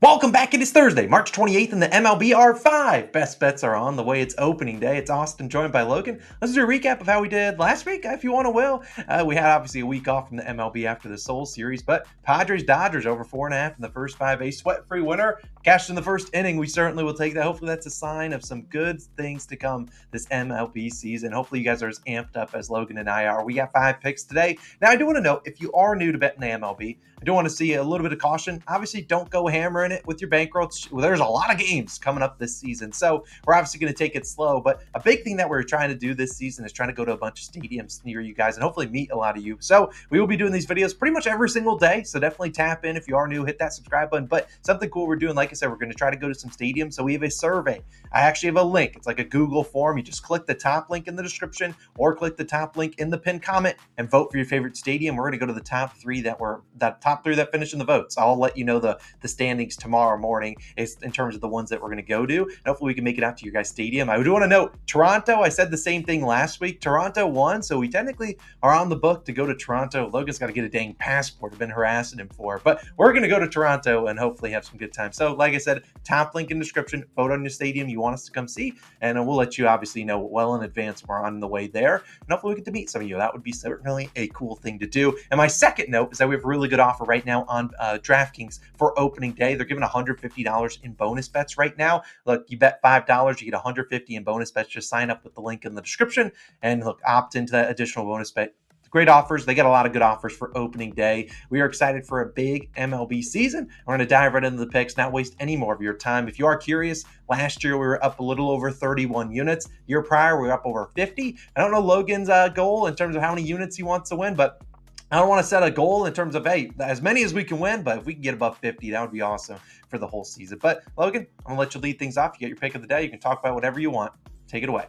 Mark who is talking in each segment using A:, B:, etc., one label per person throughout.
A: Welcome back. It is Thursday, March 28th, and the MLB R5 best bets are on the way. It's opening day. It's Austin joined by Logan. Let's do a recap of how we did last week, if you want to, Will. We had obviously a week off from the MLB after the Soul Series, but Padres-Dodgers over 4.5 in the first 5, a sweat-free winner. Cashed in the first inning. We certainly will take that. Hopefully that's a sign of some good things to come this MLB season. Hopefully you guys are as amped up as Logan and I are. We got 5 picks today. Now, I do want to note, if you are new to betting the MLB, I do want to see a little bit of caution. Obviously, don't go hammering it with your bankroll. There's a lot of games coming up this season, so we're obviously going to take it slow. But a big thing that we're trying to do this season is trying to go to a bunch of stadiums near you guys and hopefully meet a lot of you. So we will be doing these videos pretty much every single day, so definitely tap in if you are new, hit that subscribe button. But something cool we're doing, like I said, we're going to try to go to some stadiums, so we have a survey. I actually have a link. It's like a Google form. You just click the top link in the description or click the top link in the pinned comment and vote for your favorite stadium. We're going to go to the top three that finish in the votes. I'll let you know the standings tomorrow morning in terms of the ones that we're going to go to. And hopefully we can make it out to your guys' stadium. I do want to note, Toronto, I said the same thing last week. Toronto won, so we technically are on the book to go to Toronto. Logan's got to get a dang passport. I've been harassing him for it. But we're going to go to Toronto and hopefully have some good time. So like I said, top link in the description. Vote on your stadium you want us to come see. And we'll let you obviously know well in advance we're on the way there. And hopefully we get to meet some of you. That would be certainly a cool thing to do. And my second note is that we have a really good offer right now on DraftKings for opening day. They're giving $150 in bonus bets right now. Look, you bet $5, you get $150 in bonus bets. Just sign up with the link in the description and look, opt into that additional bonus bet. Great offers. They got a lot of good offers for opening day. We are excited for a big MLB season. We're going to dive right into the picks, not waste any more of your time. If you are curious, last year we were up a little over 31 units. Year prior, we were up over 50. I don't know Logan's goal in terms of how many units he wants to win, but I don't want to set a goal in terms of, hey, as many as we can win, but if we can get above 50, that would be awesome for the whole season. But Logan, I'm going to let you lead things off. You get your pick of the day. You can talk about whatever you want. Take it away.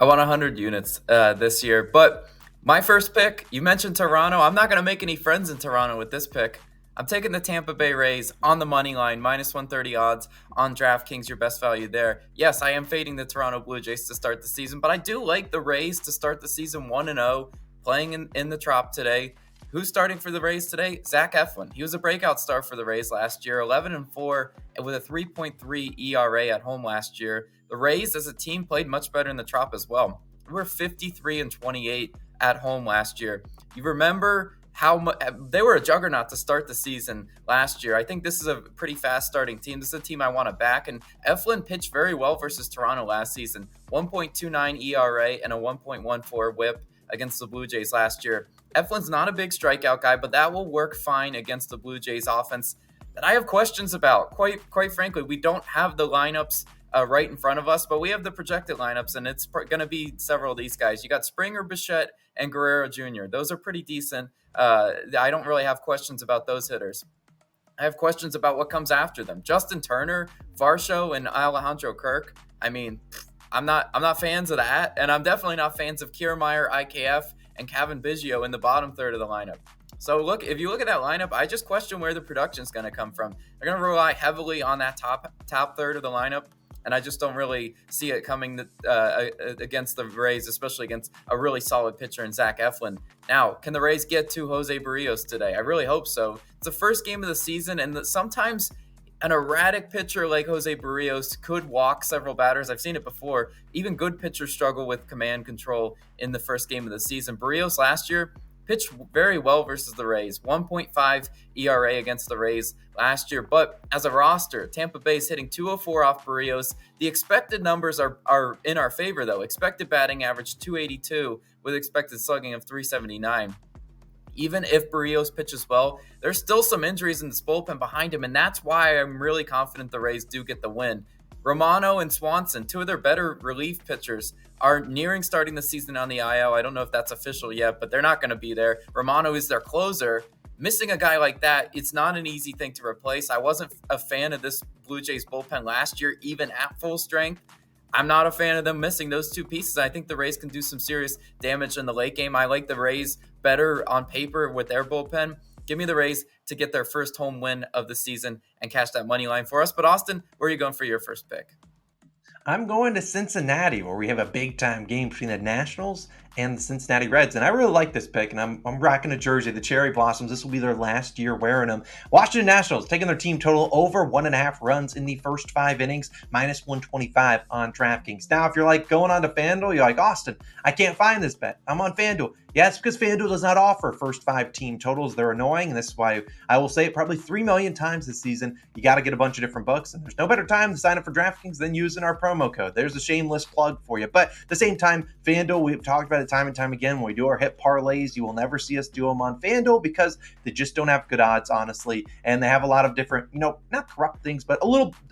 B: I want 100 units this year, but my first pick, you mentioned Toronto. I'm not going to make any friends in Toronto with this pick. I'm taking the Tampa Bay Rays on the money line, minus 130 odds on DraftKings, your best value there. Yes, I am fading the Toronto Blue Jays to start the season, but I do like the Rays to start the season 1-0, playing in the Trop today. Who's starting for the Rays today? Zach Eflin. He was a breakout star for the Rays last year, 11-4 with a 3.3 ERA at home last year. The Rays as a team played much better in the Trop as well. We were 53-28 at home last year. You remember how they were a juggernaut to start the season last year. I think this is a pretty fast starting team. This is a team I want to back, and Eflin pitched very well versus Toronto last season. 1.29 ERA and a 1.14 whip against the Blue Jays last year. Eflin's not a big strikeout guy, but that will work fine against the Blue Jays offense that I have questions about. Quite frankly, we don't have the lineups right in front of us, but we have the projected lineups, and it's going to be several of these guys. You got Springer, Bichette, and Guerrero Jr. Those are pretty decent. I don't really have questions about those hitters. I have questions about what comes after them. Justin Turner, Varsho, and Alejandro Kirk. I mean, I'm not fans of that, and I'm definitely not fans of Kiermaier, IKF, and Kevin Biggio in the bottom third of the lineup. So look, if you look at that lineup, I just question where the production is going to come from. They're going to rely heavily on that top third of the lineup, and I just don't really see it coming against the Rays, especially against a really solid pitcher in Zach Eflin. Now, can the Rays get to Jose Barrios today? I really hope so. It's the first game of the season, and sometimes an erratic pitcher like Jose Barrios could walk several batters. I've seen it before. Even good pitchers struggle with command control in the first game of the season. Barrios last year pitched very well versus the Rays. 1.5 ERA against the Rays last year. But as a roster, Tampa Bay's hitting 204 off Barrios. The expected numbers are in our favor, though. Expected batting average 282 with expected slugging of 379. Even if Barrios pitches well, there's still some injuries in this bullpen behind him, and that's why I'm really confident the Rays do get the win. Romano and Swanson, two of their better relief pitchers, are nearing starting the season on the IL. I don't know if that's official yet, but they're not going to be there. Romano is their closer. Missing a guy like that, it's not an easy thing to replace. I wasn't a fan of this Blue Jays bullpen last year, even at full strength. I'm not a fan of them missing those two pieces. I think the Rays can do some serious damage in the late game. I like the Rays better on paper with their bullpen. Give me the Rays to get their first home win of the season and cash that money line for us. But Austin, where are you going for your first pick?
A: I'm going to Cincinnati, where we have a big-time game between the Nationals and the Cincinnati Reds. And I really like this pick, and I'm rocking a jersey, the Cherry Blossoms. This will be their last year wearing them. Washington Nationals taking their team total over 1.5 runs in the first 5 innings, minus 125 on DraftKings. Now, if you're like going on to FanDuel, you're like, Austin, I can't find this bet. I'm on FanDuel. Yeah, it's because FanDuel does not offer first 5 team totals. They're annoying, and this is why I will say it probably 3 million times this season. You got to get a bunch of different books, and there's no better time to sign up for DraftKings than using our promo code. There's a shameless plug for you. But at the same time, FanDuel, we've talked about it time and time again. When we do our hit parlays, you will never see us do them on FanDuel because they just don't have good odds, honestly, and they have a lot of different, not corrupt things, but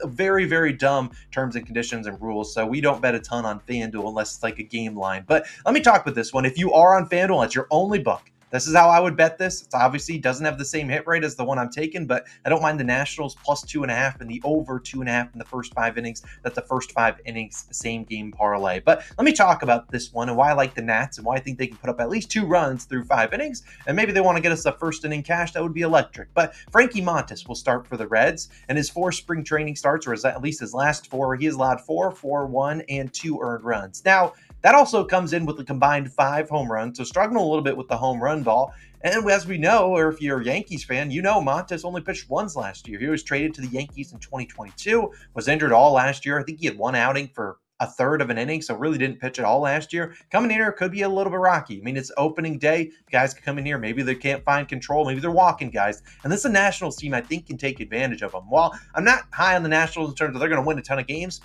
A: very, very dumb terms and conditions and rules. So we don't bet a ton on FanDuel unless it's like a game line. But let me talk with this one. If you are on FanDuel, it's your only book. This is how I would bet this. It's obviously doesn't have the same hit rate as the one I'm taking, but I don't mind the Nationals plus 2.5 and the over 2.5 in the first 5 innings. That's the first 5 innings, same game parlay. But let me talk about this one and why I like the Nats and why I think they can put up at least 2 runs through 5 innings. And maybe they want to get us a first inning cash. That would be electric. But Frankie Montas will start for the Reds, and his 4 spring training starts, or at least his last 4, he has allowed 4, 1, and 2 earned runs. Now, that also comes in with a combined 5 home runs, so struggling a little bit with the home run ball. And as we know, or if you're a Yankees fan, you know Montas only pitched once last year. He was traded to the Yankees in 2022, was injured all last year. I think he had 1 outing for a third of an inning, so really didn't pitch at all last year. Coming in here could be a little bit rocky. I mean, it's opening day. Guys can come in here. Maybe they can't find control. Maybe they're walking guys. And this is a Nationals team I think can take advantage of them. While I'm not high on the Nationals in terms of they're going to win a ton of games,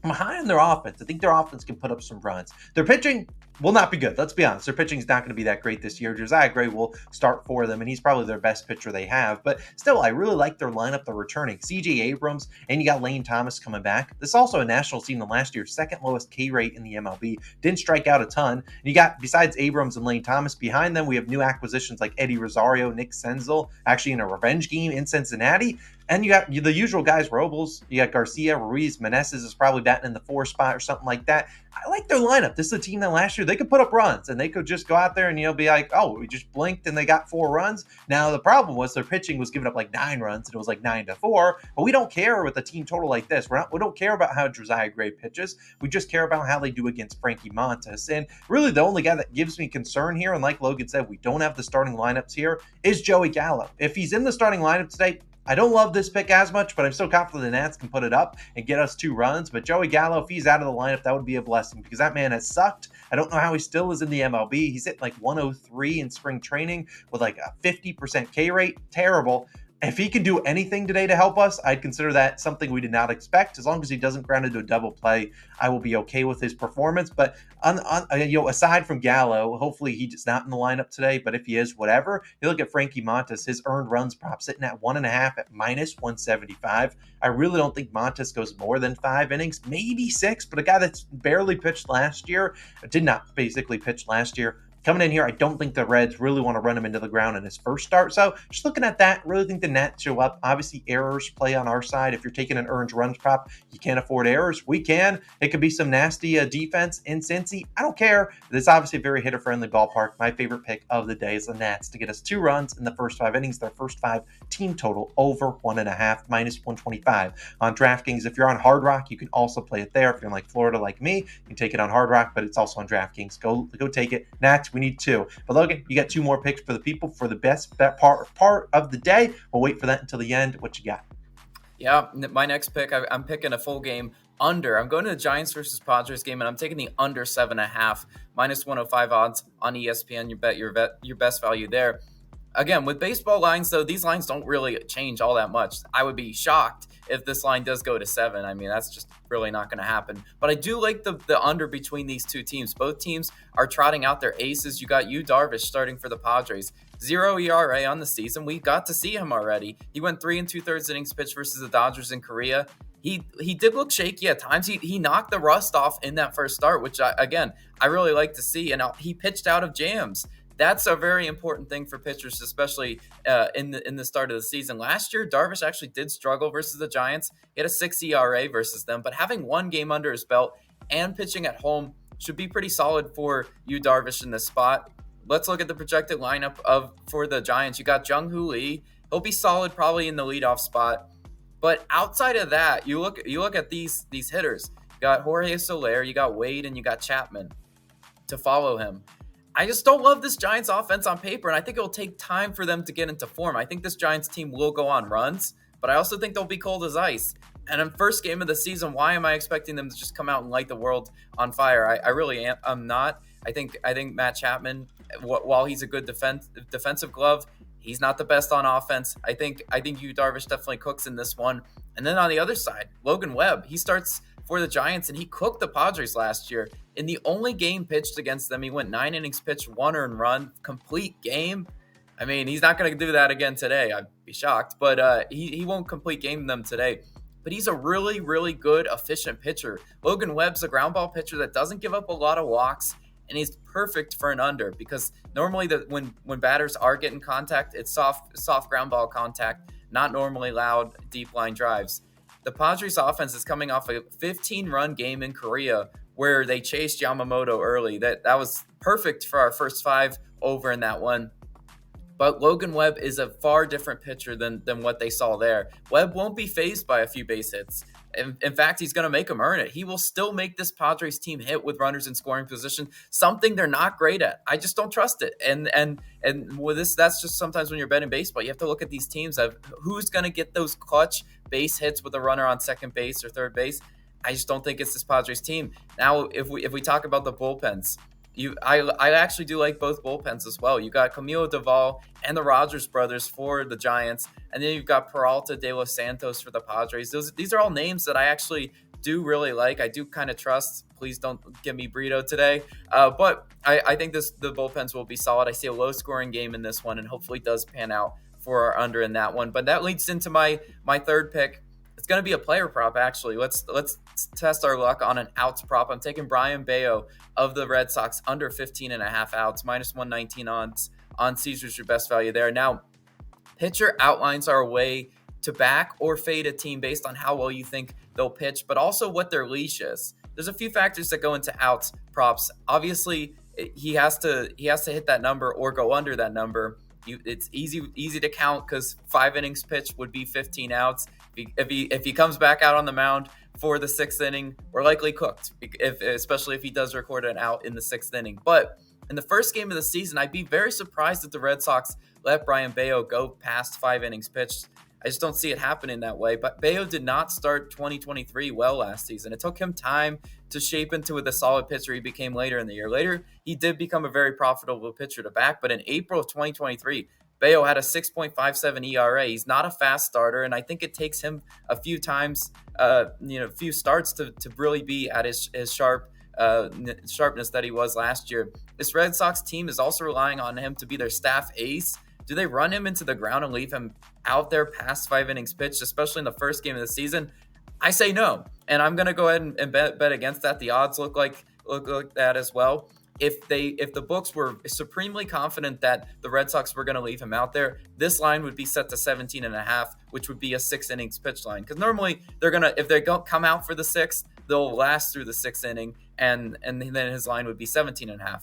A: I'm high on their offense. I think their offense can put up some runs. Their pitching will not be good. Let's be honest. Their pitching is not going to be that great this year. Josiah Gray will start for them, and he's probably their best pitcher they have. But still, I really like their lineup. They're returning C.J. Abrams, and you got Lane Thomas coming back. This is also a Nationals team than last year, second lowest K rate in the MLB. Didn't strike out a ton. And you got, besides Abrams and Lane Thomas, behind them, we have new acquisitions like Eddie Rosario, Nick Senzel, actually in a revenge game in Cincinnati. And you got the usual guys, Robles, you got Garcia, Ruiz, Meneses is probably batting in the 4 spot or something like that. I like their lineup. This is a team that last year they could put up runs and they could just go out there and, be like, oh, we just blinked and they got 4 runs. Now, the problem was their pitching was giving up like 9 runs and it was like 9-4. But we don't care with a team total like this. We don't care about how Josiah Gray pitches. We just care about how they do against Frankie Montas. And really the only guy that gives me concern here, and like Logan said, we don't have the starting lineups here, is Joey Gallo. If he's in the starting lineup today, I don't love this pick as much, but I'm still confident the Nats can put it up and get us 2 runs. But Joey Gallo, if he's out of the lineup, that would be a blessing because that man has sucked. I don't know how he still is in the MLB. He's at like 103 in spring training with like a 50% K rate. Terrible. If he can do anything today to help us, I'd consider that something we did not expect. As long as he doesn't ground into a double play, I will be okay with his performance. But aside from Gallo, hopefully he's not in the lineup today. But if he is, whatever. You look at Frankie Montas, his earned runs prop sitting at 1.5 at minus 175. I really don't think Montas goes more than 5 innings, maybe 6. But a guy that's barely pitched last year, did not basically pitch last year. Coming in here, I don't think the Reds really want to run him into the ground in his first start. So just looking at that, really think the Nats show up. Obviously, errors play on our side. If you're taking an earned runs prop, you can't afford errors. We can. It could be some nasty defense in Cincy. I don't care. It's obviously a very hitter-friendly ballpark. My favorite pick of the day is the Nats to get us 2 runs in the first 5 innings. Their first 5 team total over 1.5, minus 125. On DraftKings, if you're on Hard Rock, you can also play it there. If you're in like Florida like me, you can take it on Hard Rock, but it's also on DraftKings. Go take it. Nats, we need 2. But Logan, you got 2 more picks for the people for the best bet part of the day. We'll wait for that until the end. What you got?
B: Yeah, my next pick, I'm picking a full game under. I'm going to the Giants versus Padres game, and I'm taking the under 7.5, minus 105 odds on ESPN. You bet your best value there. Again, with baseball lines, though, these lines don't really change all that much. I would be shocked if this line does go to 7. I mean, that's just really not going to happen. But I do like the under between these 2 teams. Both teams are trotting out their aces. You got Yu Darvish starting for the Padres. 0 ERA on the season. We got to see him already. He went 3 2/3 innings pitched versus the Dodgers in Korea. He did look shaky at times. He knocked the rust off in that first start, which, I really like to see. And he pitched out of jams. That's a very important thing for pitchers, especially in the start of the season. Last year, Darvish actually did struggle versus the Giants. He had a 6 ERA versus them, but having 1 game under his belt and pitching at home should be pretty solid for Yu Darvish in this spot. Let's look at the projected lineup for the Giants. You got Jung-Hoo Lee. He'll be solid probably in the leadoff spot. But outside of that, you look at these hitters. You got Jorge Soler, you got Wade, and you got Chapman. to follow him. I just don't love this Giants offense on paper, and I think it'll take time for them to get into form. I think this Giants team will go on runs, but I also think they'll be cold as ice. And in first game of the season, why am I expecting them to just come out and light the world on fire? I really am. I'm not. I think Matt Chapman, while he's a good defensive glove, he's not the best on offense. I think Yu Darvish definitely cooks in this one. And then on the other side, Logan Webb, he starts for the Giants, and he cooked the Padres last year. In the only game pitched against them, he went 9 innings pitched, 1 earned run, complete game. I mean, he's not going to do that again today. I'd be shocked, but he won't complete game them today. But he's a really, really good, efficient pitcher. Logan Webb's a ground ball pitcher that doesn't give up a lot of walks, and he's perfect for an under because normally when batters are getting contact, it's soft ground ball contact, not normally loud deep line drives. The Padres offense is coming off a 15-run game in Korea where they chased Yamamoto early. That was perfect for our first 5 over in that one. But Logan Webb is a far different pitcher than what they saw there. Webb won't be fazed by a few base hits. In fact, he's going to make them earn it. He will still make this Padres team hit with runners in scoring position, something they're not great at. I just don't trust it. And with this, that's just sometimes when you're betting baseball, you have to look at these teams of who's going to get those clutch base hits with a runner on second base or third base. I just don't think it's this Padres team. Now, if we talk about the bullpens, I actually do like both bullpens as well. You got Camilo Doval and the Rogers brothers for the Giants, and then you've got Peralta, De Los Santos for the Padres. These are all names that I actually do really like. I do kind of trust. Please don't give me Brito today. But I think the bullpens will be solid. I see a low-scoring game in this one, and hopefully it does pan out for our under in that one. But that leads into my third pick. It's going to be a player prop, actually. Let's test our luck on an outs prop. I'm taking Brian Bayo of the Red Sox under 15.5 outs, minus 119 on Caesars, your best value there. Now, pitcher outlines are a way to back or fade a team based on how well you think they'll pitch, but also what their leash is. There's a few factors that go into outs props. Obviously, he has to hit that number or go under that number. It's easy to count because 5 innings pitched would be 15 outs. If he comes back out on the mound for the 6th inning, we're likely cooked, especially if he does record an out in the 6th inning. But in the first game of the season, I'd be very surprised if the Red Sox let Brian Bayo go past 5 innings pitched. I just don't see it happening that way. But Bayo did not start 2023 well last season. It took him time to shape into the solid pitcher he became later in the year. Later, he did become a very profitable pitcher to back, but in April of 2023, Bayo had a 6.57 ERA. He's not a fast starter, and I think it takes him a few times, a few starts to really be at his sharpness that he was last year. This Red Sox team is also relying on him to be their staff ace. Do they run him into the ground and leave him out there past 5 innings pitched, especially in the first game of the season? I say no, and I'm going to go ahead and bet against that. The odds look like that as well. If the books were supremely confident that the Red Sox were going to leave him out there, this line would be set to 17.5, which would be a 6 innings pitch line. Because normally if they don't come out for the 6th, they'll last through the 6th inning, and then his line would be 17.5. I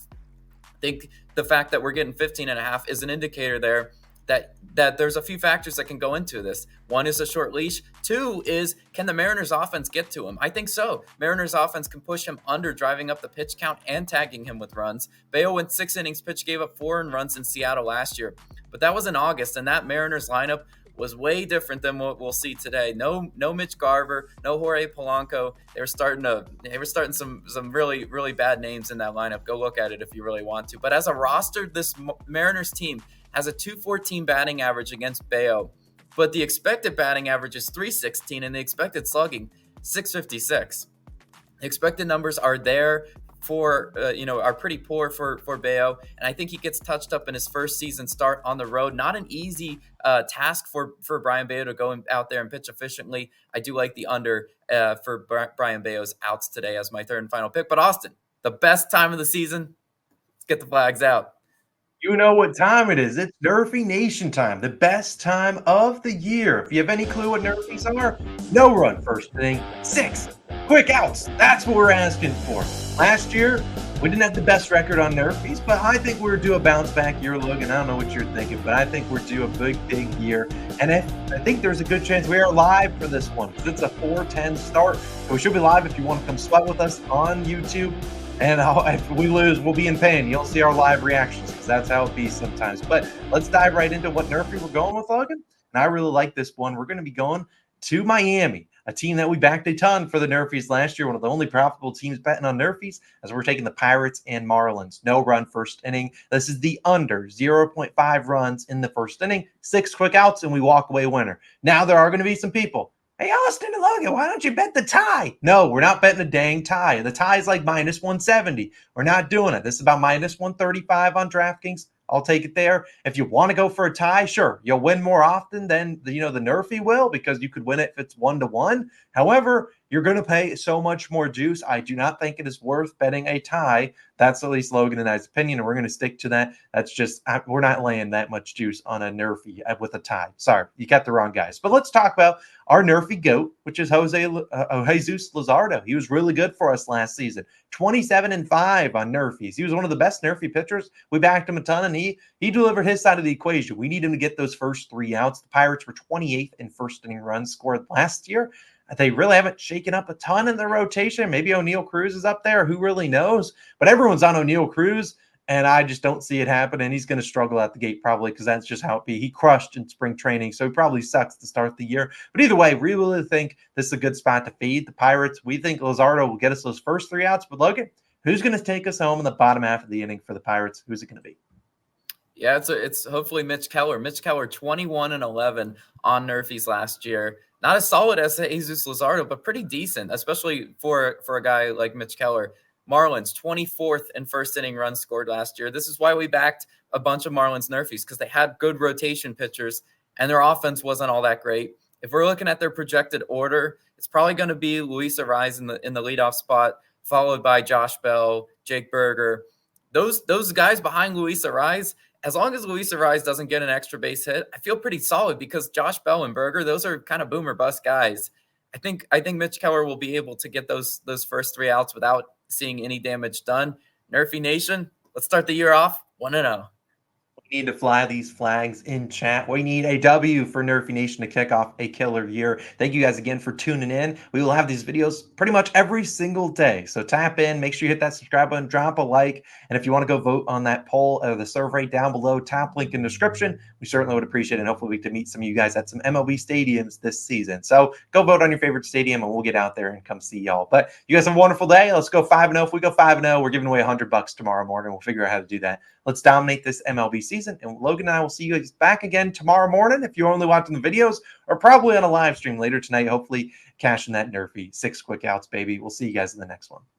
B: think the fact that we're getting 15.5 is an indicator there that there's a few factors that can go into this. One is a short leash. 2 is, can the Mariners offense get to him? I think so. Mariners offense can push him under, driving up the pitch count and tagging him with runs. Bayo went 6 innings pitch, gave up 4 runs in Seattle last year, but that was in August, and that Mariners lineup was way different than what we'll see today. No Mitch Garver, no Jorge Polanco. They were starting some really, really bad names in that lineup. Go look at it if you really want to. But as a roster, this Mariners team has a .214 batting average against Bayo, but the expected batting average is .316 and the expected slugging .656. The expected numbers are there are pretty poor for Bayo, and I think he gets touched up in his first season start on the road. Not an easy task for Brian Bayo to go out there and pitch efficiently. I do like the under for Brian Bayo's outs today as my third and final pick. But Austin, the best time of the season, let's get the flags out.
A: You know what time it is. It's Nerfy Nation time, the best time of the year. If you have any clue what Nerfies are, no run first inning, 6 quick outs. That's what we're asking for. Last year, we didn't have the best record on Nerfies, but I think we're due a bounce back year, Logan. I don't know what you're thinking, but I think we're due a big year. And I think there's a good chance we are live for this one because it's a 4:10 start. So we should be live if you want to come sweat with us on YouTube. And if we lose, we'll be in pain. You'll see our live reactions because that's how it be sometimes. But let's dive right into what Nerfy we're going with, Logan. And I really like this one. We're going to be going to Miami, a team that we backed a ton for the Nerfies last year. One of the only profitable teams betting on Nerfies, as we're taking the Pirates and Marlins. No run first inning. This is the under 0.5 runs in the first inning, 6 quick outs, and we walk away winner. Now there are going to be some people. Hey, Austin and Logan, why don't you bet the tie? No, we're not betting a dang tie. The tie is like minus 170. We're not doing it. This is about minus 135 on DraftKings. I'll take it there. If you want to go for a tie, sure, you'll win more often than the Nerfy will because you could win it if it's 1-1. However, you're going to pay so much more juice. I do not think it is worth betting a tie. That's at least Logan and I's opinion, and we're going to stick to that. That's just we're not laying that much juice on a Nerfy with a tie. Sorry, you got the wrong guys. But let's talk about our Nerfy GOAT, which is Jesus Luzardo. He was really good for us last season. 27-5 on Nerfies. He was one of the best Nerfy pitchers. We backed him a ton, and he delivered his side of the equation. We need him to get those first 3 outs. The Pirates were 28th in first inning runs scored last year. They really haven't shaken up a ton in their rotation. Maybe O'Neal Cruz is up there. Who really knows? But everyone's on O'Neal Cruz, and I just don't see it happening. He's going to struggle at the gate probably because that's just how it be. He crushed in spring training, so he probably sucks to start the year. But either way, we really think this is a good spot to feed the Pirates. We think Luzardo will get us those first 3 outs. But Logan, who's going to take us home in the bottom half of the inning for the Pirates? Who's it going to be?
B: Yeah, it's hopefully Mitch Keller. Mitch Keller, 21-11 on Nerfies last year. Not as solid as Jesus Luzardo, but pretty decent, especially for a guy like Mitch Keller. Marlins, 24th in first inning runs scored last year. This is why we backed a bunch of Marlins Nerfies, because they had good rotation pitchers, and their offense wasn't all that great. If we're looking at their projected order, it's probably going to be Luis Arraez in the leadoff spot, followed by Josh Bell, Jake Berger. Those guys behind Luis Arraez, as long as Luis Arraez doesn't get an extra base hit, I feel pretty solid because Josh Bell and Berger, those are kind of boom or bust guys. I think Mitch Keller will be able to get those first 3 outs without seeing any damage done. Nerfy Nation, let's start the year off 1-0.
A: We need to fly these flags in chat. We need a W for Nerfy Nation to kick off a killer year. Thank you guys again for tuning in. We will have these videos pretty much every single day. So tap in, make sure you hit that subscribe button, drop a like. And if you want to go vote on that poll or the survey down below, tap link in the description. We certainly would appreciate it. And hopefully we can meet some of you guys at some MLB stadiums this season. So go vote on your favorite stadium and we'll get out there and come see y'all. But you guys have a wonderful day. Let's go 5-0. If we go 5-0, we're giving away $100 tomorrow morning. We'll figure out how to do that. Let's dominate this MLB season. And Logan and I will see you guys back again tomorrow morning if you're only watching the videos, or probably on a live stream later tonight, hopefully cashing that Nerfy 6 quick outs, baby. We'll see you guys in the next one.